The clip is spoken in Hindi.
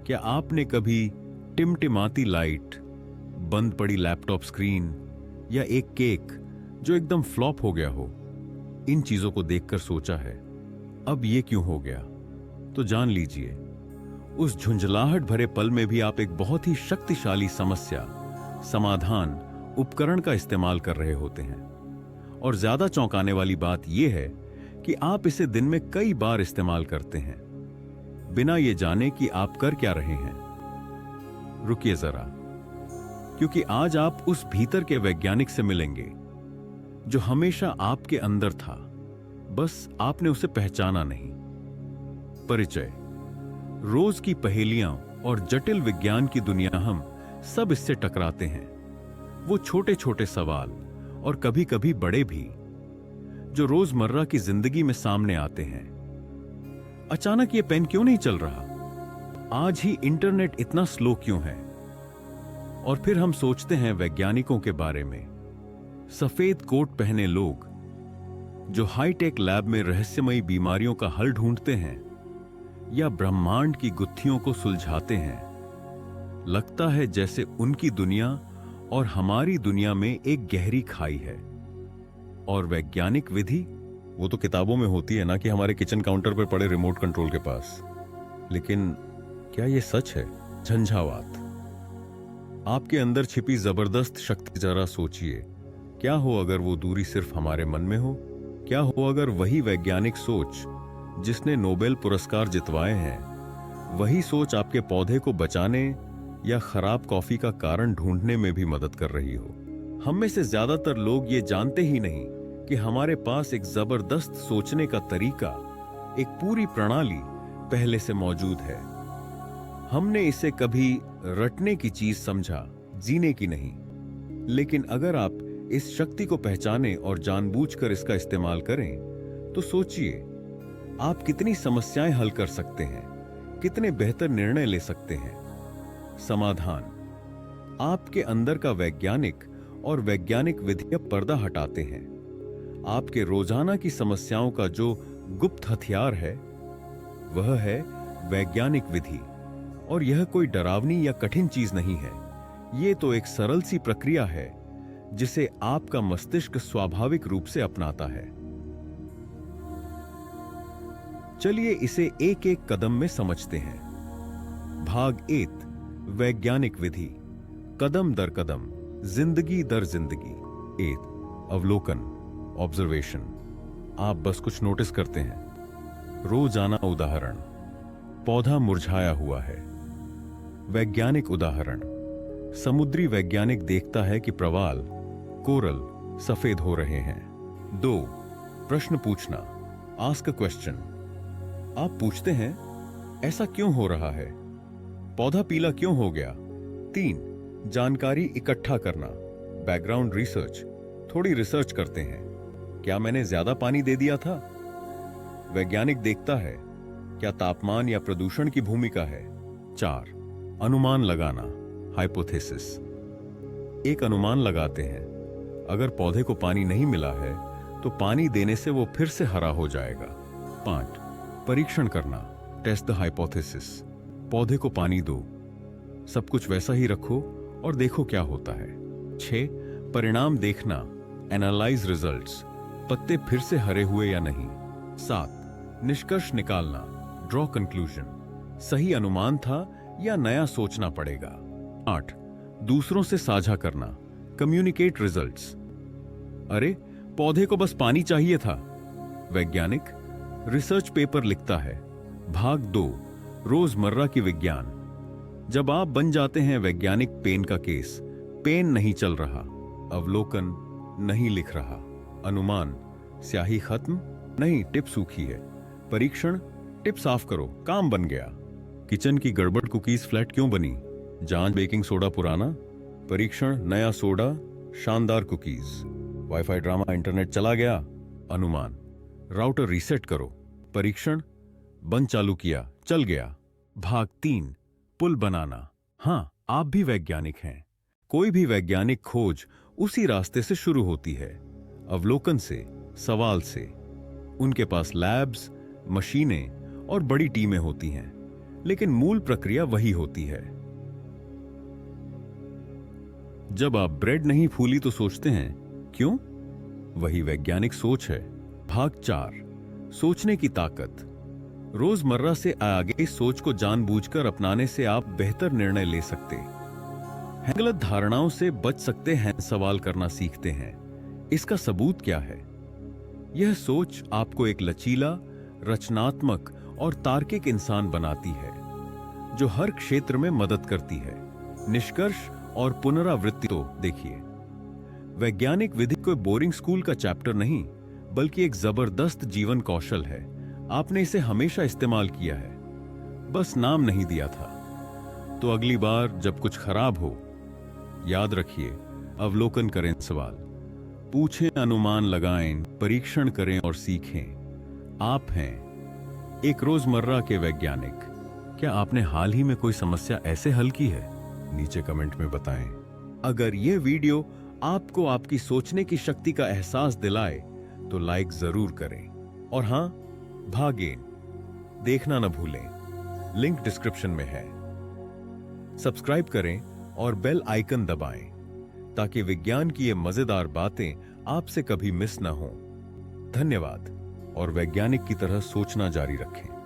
क्या आपने कभी टिमटिमाती लाइट, बंद पड़ी लैपटॉप स्क्रीन या एक केक जो एकदम फ्लॉप हो गया हो, इन चीजों को देखकर सोचा है, अब ये क्यों हो गया? तो जान लीजिए, उस झुंझलाहट भरे पल में भी आप एक बहुत ही शक्तिशाली समस्या समाधान उपकरण का इस्तेमाल कर रहे होते हैं। और ज्यादा चौंकाने वाली बात यह है कि आप इसे दिन में कई बार इस्तेमाल करते हैं, बिना ये जाने कि आप कर क्या रहे हैं। रुकिए जरा, क्योंकि आज आप उस भीतर के वैज्ञानिक से मिलेंगे जो हमेशा आपके अंदर था, बस आपने उसे पहचाना नहीं। परिचय। रोज की पहेलियां और जटिल विज्ञान की दुनिया, हम सब इससे टकराते हैं। वो छोटे छोटे सवाल और कभी कभी बड़े भी, जो रोजमर्रा की जिंदगी में सामने आते हैं। अचानक ये पेन क्यों नहीं चल रहा? आज ही इंटरनेट इतना स्लो क्यों है? और फिर हम सोचते हैं वैज्ञानिकों के बारे में, सफेद कोट पहने लोग जो हाईटेक लैब में रहस्यमयी बीमारियों का हल ढूंढते हैं या ब्रह्मांड की गुत्थियों को सुलझाते हैं। लगता है जैसे उनकी दुनिया और हमारी दुनिया में एक गहरी खाई है। और वैज्ञानिक विधि, वो तो किताबों में होती है ना, कि हमारे किचन काउंटर पर पड़े रिमोट कंट्रोल के पास। लेकिन क्या ये सच है? झंझावात। आपके अंदर छिपी जबरदस्त शक्ति, जरा सोचिए, क्या हो अगर वो दूरी सिर्फ हमारे मन में हो? क्या हो अगर वही वैज्ञानिक सोच जिसने नोबेल पुरस्कार जितवाए हैं, वही सोच आपके पौधे को बचाने या खराब कॉफी का कारण ढूंढने में भी मदद कर रही हो? हम में से ज्यादातर लोग ये जानते ही नहीं कि हमारे पास एक जबरदस्त सोचने का तरीका, एक पूरी प्रणाली पहले से मौजूद है। हमने इसे कभी रटने की चीज समझा, जीने की नहीं। लेकिन अगर आप इस शक्ति को पहचाने और जानबूझकर इसका इस्तेमाल करें, तो सोचिए आप कितनी समस्याएं हल कर सकते हैं, कितने बेहतर निर्णय ले सकते हैं। समाधान। आपके अंदर का वैज्ञानिक और वैज्ञानिक विधियां पर्दा हटाते हैं। आपके रोजाना की समस्याओं का जो गुप्त हथियार है, वह है वैज्ञानिक विधि। और यह कोई डरावनी या कठिन चीज नहीं है। यह तो एक सरल सी प्रक्रिया है जिसे आपका मस्तिष्क स्वाभाविक रूप से अपनाता है। चलिए इसे एक एक कदम में समझते हैं। भाग 1, वैज्ञानिक विधि। कदम दर कदम, जिंदगी दर जिंदगी। 1, अवलोकन, ऑब्जर्वेशन। आप बस कुछ नोटिस करते हैं। रोजाना उदाहरण। पौधा मुरझाया हुआ है। वैज्ञानिक उदाहरण। समुद्री वैज्ञानिक देखता है कि प्रवाल, कोरल सफेद हो रहे हैं। 2, प्रश्न पूछना, आस्क अ क्वेश्चन। आप पूछते हैं, ऐसा क्यों हो रहा है? पौधा पीला क्यों हो गया? 3, जानकारी इकट्ठा करना, बैकग्राउंड रिसर्च। थोड़ी रिसर्च करते हैं, क्या मैंने ज्यादा पानी दे दिया था? वैज्ञानिक देखता है, क्या तापमान या प्रदूषण की भूमिका है? 4, अनुमान लगाना, हाइपोथेसिस। एक अनुमान लगाते हैं, अगर पौधे को पानी नहीं मिला है तो पानी देने से वो फिर से हरा हो जाएगा। 5, परीक्षण करना, टेस्ट द हाइपोथेसिस। पौधे को पानी दो, सब कुछ वैसा ही रखो और देखो क्या होता है। 6, परिणाम देखना, एनालाइज रिजल्ट्स। पत्ते फिर से हरे हुए या नहीं। 7, निष्कर्ष निकालना, ड्रॉ कंक्लूजन। सही अनुमान था या नया सोचना पड़ेगा। 8, दूसरों से साझा करना, कम्युनिकेट रिजल्ट्स। अरे, पौधे को बस पानी चाहिए था। वैज्ञानिक रिसर्च पेपर लिखता है। भाग 2, रोजमर्रा की विज्ञान। जब आप बन जाते हैं वैज्ञानिक पेन का केस, पेन नहीं चल रहा, अवलोकन नहीं लिख रहा, अनुमान, स्याही खत्म नहीं, टिप सूखी है, परीक्षण, टिप साफ करो, काम बन गया। किचन की गड़बड़, कुकीज फ्लैट क्यों बनी? जांच, बेकिंग सोडा पुराना, परीक्षण, नया सोडा, शानदार कुकीज। वाईफाई ड्रामा, इंटरनेट चला गया, अनुमान, राउटर रीसेट करो, परीक्षण, बंद चालू किया, चल गया। भाग 3, पुल बनाना। हां, आप भी वैज्ञानिक हैं। कोई भी वैज्ञानिक खोज उसी रास्ते से शुरू होती है, अवलोकन से, सवाल से। उनके पास लैब्स, मशीनें और बड़ी टीमें होती हैं। लेकिन मूल प्रक्रिया वही होती है। जब आप ब्रेड नहीं फूली तो सोचते हैं क्यों? वही वैज्ञानिक सोच है। भाग 4, सोचने की ताकत। रोजमर्रा से आगे इस सोच को जानबूझकर अपनाने से आप बेहतर निर्णय ले सकते हैं, गलत धारणाओं से बच सकते हैं, सवाल करना सीखते हैं। इसका सबूत क्या है? यह सोच आपको एक लचीला, रचनात्मक और तार्किक इंसान बनाती है, जो हर क्षेत्र में मदद करती है। निष्कर्ष और पुनरावृत्ति तो देखिए, वैज्ञानिक विधि कोई बोरिंग स्कूल का चैप्टर नहीं, बल्कि एक जबरदस्त जीवन कौशल है। आपने इसे हमेशा इस्तेमाल किया है, बस नाम नहीं दिया था। तो अगली बार जब कुछ खराब हो, याद रखिए, अवलोकन करें, सवाल पूछें, अनुमान लगाएं, परीक्षण करें और सीखें। आप हैं एक रोजमर्रा के वैज्ञानिक। क्या आपने हाल ही में कोई समस्या ऐसे हल की है? नीचे कमेंट में बताएं। अगर यह वीडियो आपको आपकी सोचने की शक्ति का एहसास दिलाए तो लाइक जरूर करें। और हां, भागेन देखना न भूलें, लिंक डिस्क्रिप्शन में है। सब्सक्राइब करें और बेल आइकन दबाएं ताकि विज्ञान की ये मजेदार बातें आपसे कभी मिस न हो। धन्यवाद, और वैज्ञानिक की तरह सोचना जारी रखें।